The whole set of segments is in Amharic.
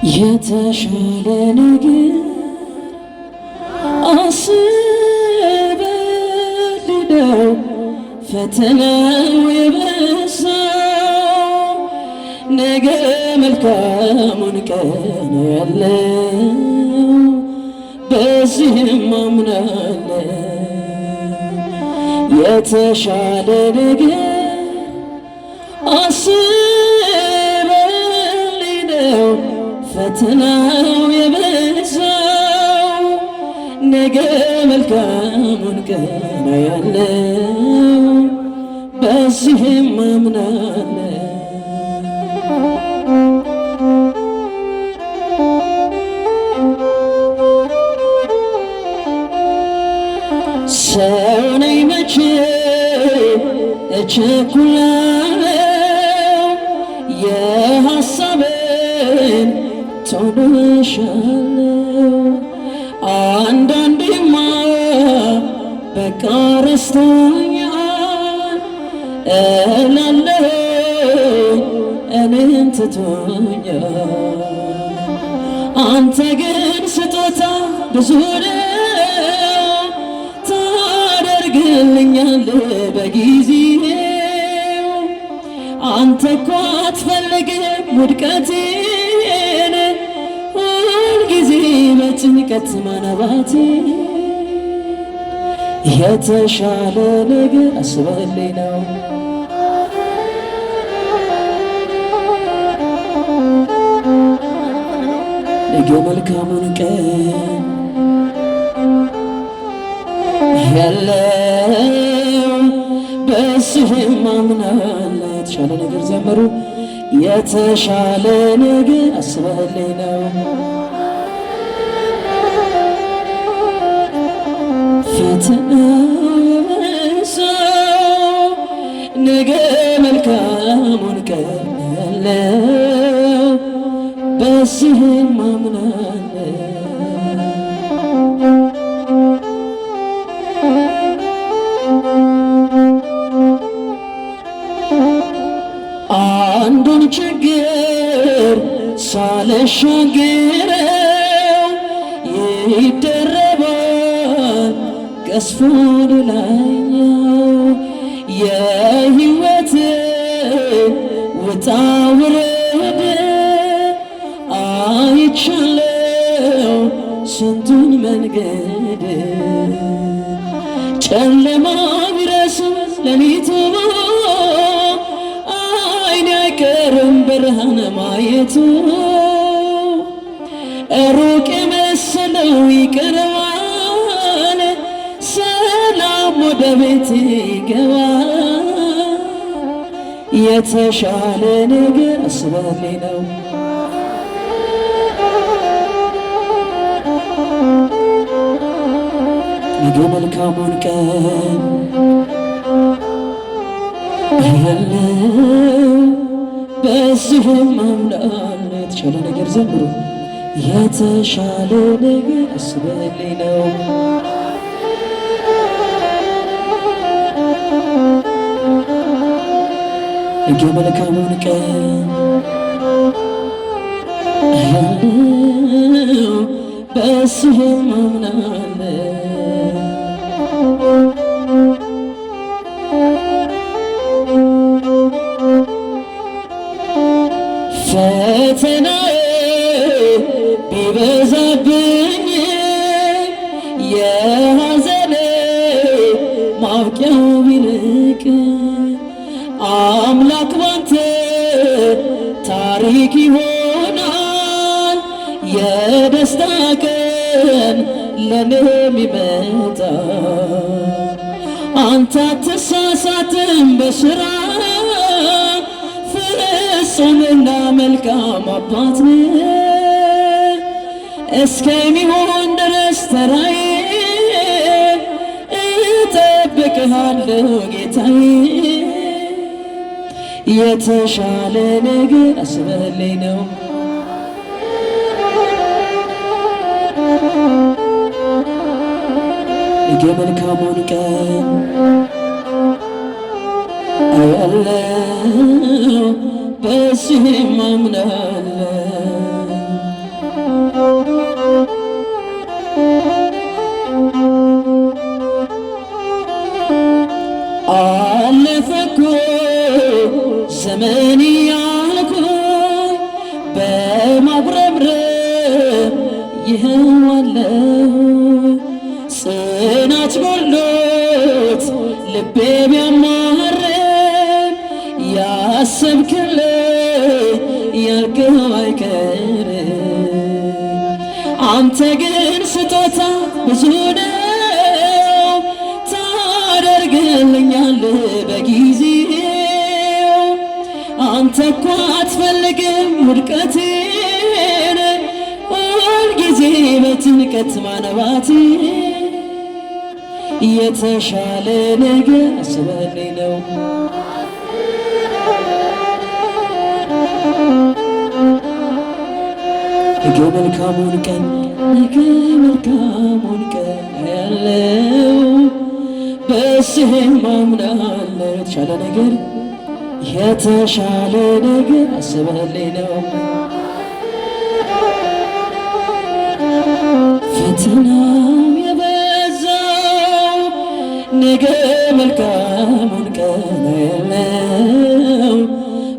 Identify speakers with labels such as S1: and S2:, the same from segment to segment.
S1: የተሻለ ነገር አስበልደው ፈተናው የበዛው ነገ መልካሙን ቀን ያለው በዚህም አምናለው የተሻለ ነገር አስበልደው ፈተናው የበዛው ነገ መልካሙን ቀን ያለው በዚህም አምናለው ሰው ነኝ መቼ እቸኩላለሁ የሐሳቤን ቶሎ እሻለሁ አንዳንዴማ በቃ ረስቶኛል እላለሁ እኔን ትቶኛል አንተ ግን ስጦታ ብዙ ነው ታደርግልኛለህ በጊዜው አንተ እኮ አትፈልግም ውድቀቴን ሁልጊዜ በጭንቀት ማነባቴ የተሻለ ነገር አስበህልኝ ነው ነገ መልካሙን ቀን ያለው በስህም አምናለሁ የተሻለ ነገር ዘመሩ የተሻለ ነገር አስበህልኝ ነው ፈተናው የበዛው ነገ መልካሙን ቀን ያለው በስህም አምናለሁ አንዱን ችግር ሳልሻገረው ይደረባል ገዝፎ ሌላኛው የሕይወት ውጣ ውረድ አይቻለው ስንቱን መንገድ ጨለማ ቢረስም ሌሊቱ አይቀርም ብርሃን ማየቱ ሩቅ የመሰለው ይቀርባል ሰላም ወደ ቤት ይገባል የተሻለ ነገር አስበህልኝ ነው ነገ መልካሙን ቀን ያለው በዚህም አምናለሁ የተሻለ ነገር ዘምሩ የተሻለ ነገር አስበህልኝ ነው ነገ መልካሙን ቀን ያለው በዚህም አምናለሁ ፈተናዬ ቢበዛብኝ የሐዘኔ ማብቂያው ቢርቅ አምላክ ባንተ ታሪክ ይሆናል የደስታ ቀን ለኔም ይመጣል አንተ አትሳሳትም በሥራ ፍጹምና መልካም አባት ነህ እስከሚሆን ድረስ ተራዬ እጠብቅሃለሁ ጌታዬ የተሻለ ነገር አስበህልኝ ነው ነገ መልካሙን ቀን አያለው በዚህም አምናለሁ ይኸው አለሁ። ጽናት ጎሎት ልቤ ቢያማርም ያሰብክልኝ ያልከው አይቀርም። አንተ ግን ስጦታ ብዙ ነው ታደርግልኛለህ በጊዜው። አንተ እኮ አትፈልግም ውድቀቴን ሁልጊዜ በጭንቀት ማነባቴ የተሻለ ነገር አስበህልኝ ነው። ነገ መልካሙን ቀን ነገ መልካሙን ቀን ያለው በስህም ማምናለሁ። የተሻለ ነገር የተሻለ ነገር አስበህልኝ ነው። ፈተናው የበዛው ነገ መልካሙን ቀን ያለው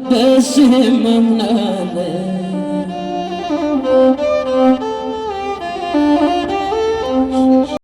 S1: በስህም ማምናለሁ።